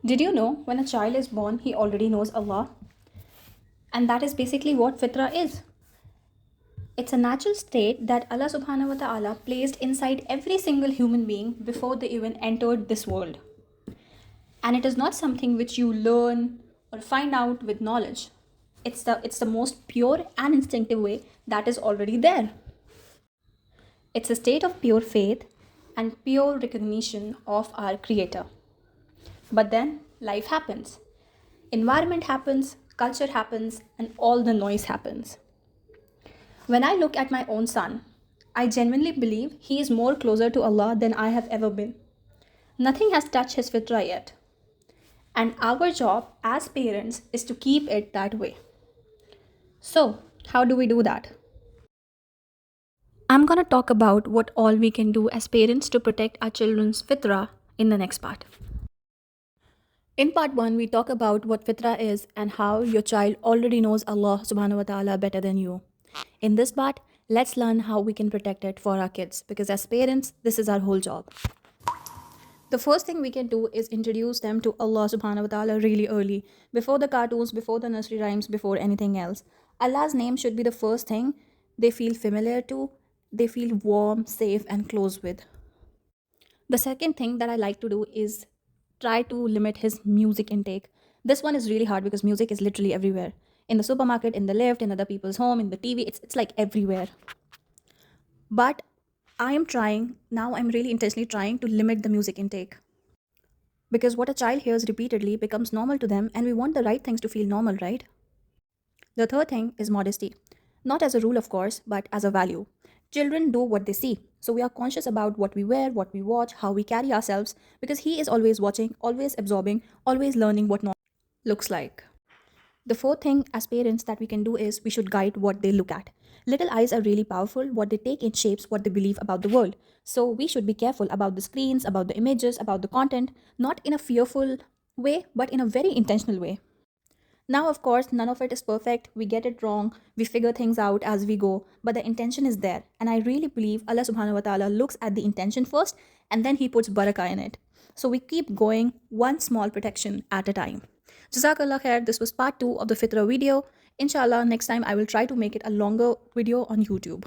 Did you know when a child is born, he already knows Allah? And that is basically what Fitrah is. It's a natural state that Allah subhanahu wa ta'ala placed inside every single human being before they even entered this world. And it is not something which you learn or find out with knowledge. It's the most pure and instinctive way that is already there. It's a state of pure faith and pure recognition of our Creator. But then life happens. Environment happens, culture happens, and all the noise happens. When I look at my own son, I genuinely believe he is more closer to Allah than I have ever been. Nothing has touched his fitrah yet. And our job as parents is to keep it that way. So, how do we do that? I'm gonna talk about what all we can do as parents to protect our children's fitrah in the next part. In part 1, we talk about what fitrah is and how your child already knows Allah subhanahu wa ta'ala better than you. In this part, let's learn how we can protect it for our kids because as parents, this is our whole job. The first thing we can do is introduce them to Allah subhanahu wa ta'ala really early, before the cartoons, before the nursery rhymes, before anything else. Allah's name should be the first thing they feel familiar to, they feel warm, safe, and close with. The second thing that I like to do is try to limit his music intake. This one is really hard because music is literally everywhere. In the supermarket, in the lift, in other people's home, in the TV, it's like everywhere. But I am trying, now I'm really intentionally trying to limit the music intake. Because what a child hears repeatedly becomes normal to them, and we want the right things to feel normal, right? The third thing is modesty. Not as a rule, of course, but as a value. Children do what they see. So we are conscious about what we wear, what we watch, how we carry ourselves, because he is always watching, always absorbing, always learning what normal looks like. The fourth thing as parents that we can do is we should guide what they look at. Little eyes are really powerful. What they take in shapes what they believe about the world. So we should be careful about the screens, about the images, about the content, not in a fearful way, but in a very intentional way. Now, of course, none of it is perfect. We get it wrong. We figure things out as we go. But the intention is there. And I really believe Allah subhanahu wa ta'ala looks at the intention first and then He puts barakah in it. So we keep going one small protection at a time. Jazakallah khair. This was part 2 of the Fitrah video. Inshallah, next time I will try to make it a longer video on YouTube.